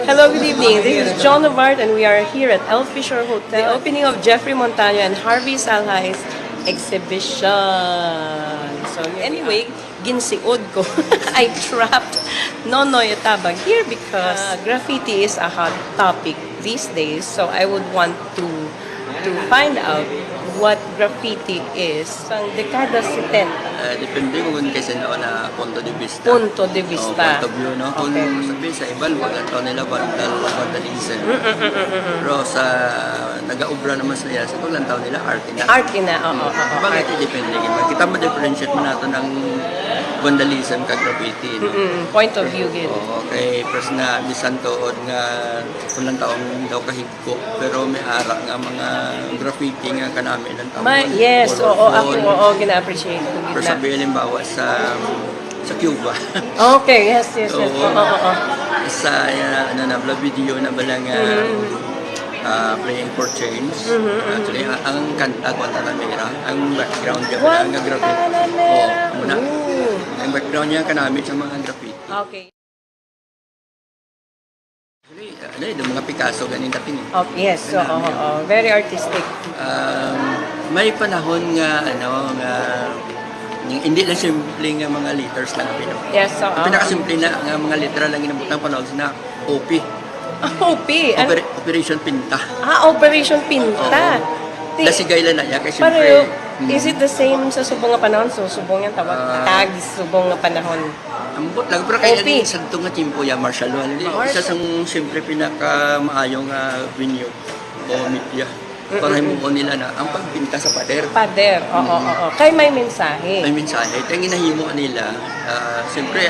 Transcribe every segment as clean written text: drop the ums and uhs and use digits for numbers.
Hello, good evening. This is John Novart and we are here at El Fisher Hotel. The opening of Jeffrey Montaño and Harvey Salhai's exhibition. So anyway, ginsiod ko. I trapped Nonoy Tabang here because graffiti is a hot topic these days. So I would want to find out what graffiti is ang dekada 70. Depende kung kasi na punto de vista. Punto de vista. Point of view, no? Kung sabihin sa iba, wala ito nila vandalism. Pero sa nag-aubra naman sa iya, sa tulang tao nila, art na. Art na, oo. Bakit depende? Kita mo differentiate mo nato ng vandalism kag graffiti. No? Point of view, gid. Oo, kay pres na bisan tuod nga tulang taong daw kahigko, pero may arak nga mga graffiti nga kanami ng tao. Yes, ako gina-appreciate ko. Pero sabihin halimbawa sa Cuba. Okay, yes. Oo. Sa video na balang Playing for Change. Actually, ang kanta Guantanamera, ang background niya pala, ang graffiti. Muna. Ang background niya kanami sa mga graffiti. Okay. Actually, yung mga Picasso, ganin dating. Yes, very artistic. May panahon nga, hindi lang simple nga mga letters lang ang pinag. Yes, Pinakasimple na nga mga letra lang inabutang panahon na OP. OP? Operation Pinta. Operation Pinta. Nasigay lang na niya kasi Pareho, is it the same sa subong nga panahon? So, subong yung tawag, tag, subong nga panahon. Ambot lang, pero kaya yung sa itong nga timpo ya, martial law. Isa sa siyempre pinaka-maayong venue o media. Para himuon nila na ang pagpinta sa pader. Pader, oo. Kay may mensahe. May mensahe. Ito yung hinahimo nila, siyempre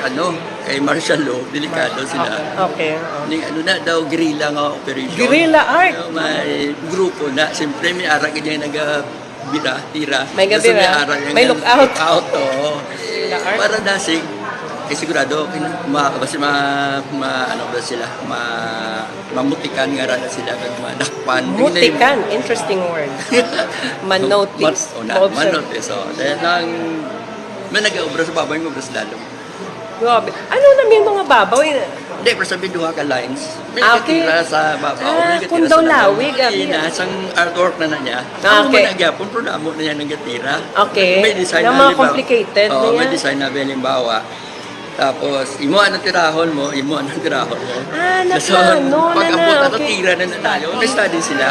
kay martial law, delikado sila. Okay. Na daw, guerrilla nga operation. Guerrilla art? May grupo na, siyempre may arak yung tira. May gabira, may lookout. Lookout, oo. Guerrilla art? Para dasig, sigurado, kasi sila, mamutikan nga rada sila, kag madakpan. Mutikan, interesting word. Manotice. Manotice, dahil may nag-aubra sa babaw yung obras lalo. Grabe. Ano namin mga babaw? Hindi, pero sabi duha ka lines. May nakatira sa babaw. Kung daw lawig. Isang artwork na niya. Ang mga nagyapon, pero namo na niya naggatira. Okay. May design na mga complicated na yan. May design na halimbawa. Tapos, imo anong tirahon mo, imo anong tirahon mo. Naplano na. Pag abot na tira na tayo, na-study sila.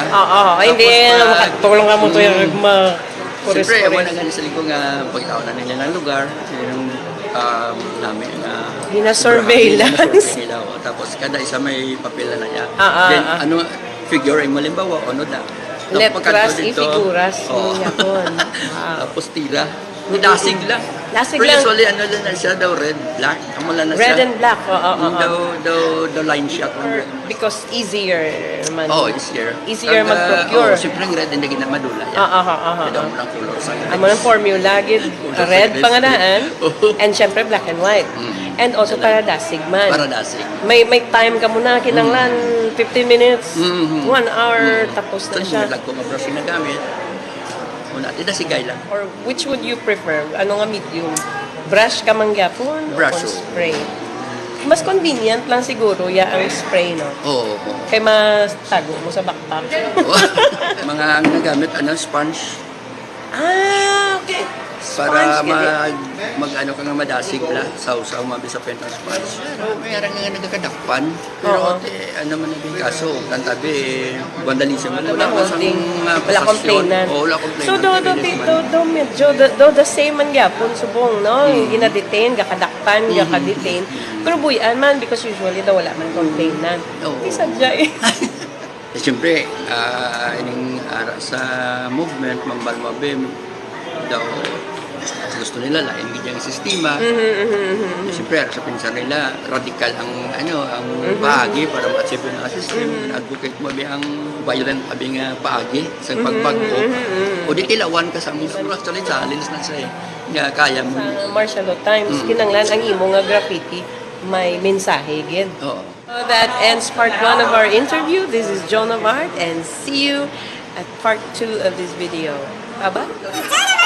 Hindi makatulong ka mo ito yung Siyempre, ewan na nga sa likod nga pagkataon na nila ng lugar. Yung namin Gina-surveillance. Tapos, kada isa may papel na niya. Then, figure ay malimbawa, na. Letras y figuras. Tapos tira. Dasig lang. Dasig Pero lang. usually, lang na siya daw, red, black. Amala na Red siya. and black. The line shot. Because easier man. Easier. Easier mag-procure. Siyempre, red hindi na madula. Ito mo ng color sa amo ng formula, gid red panganaan, and syempre black and white. And also para dasig man. Para dasig. May time ka muna, kinanglan 15 minutes, 1 hour, tapos na siya. Lag ko mabrush na gamit. Una, dasigay lang. Or which would you prefer? Ano nga medium? Brush ka mangyapon? Brush. O spray? Mas convenient lang siguro ang spray, no? Oo. Kaya mas tago mo sa backpack. Mga ang nagamit, sponge. Okay. Para mag-ano ka nga madasig la, sausaw mabisa pa yung sponge. Pero mayroon nga nagkakadakpan. Pero man naging kaso, tantabi, vandalism. Wala complainant. Wala complainant. So, do the same man yapon subong, no? Gina-detain, gakadakpan, gaka-detain. Pero buyan man, because usually daw wala man complainant. Isadya eh. Siyempre, ining ara sa movement, mambalmabim, daw gusto nila lain gidyang sistema. Siyempre, sa pinsan nila, radikal ang paagi para ma-achieve ang system. Advocate mo ang violent abing paagi sa pagbago. O di tilawan ka sa mga actually challenge na siya nga kaya mo. Martial law times, kinanglan ang imo nga graffiti, may mensahe gid. So that ends part 1 of our interview. This is John Novart and see you at part 2 of this video. Bye-bye.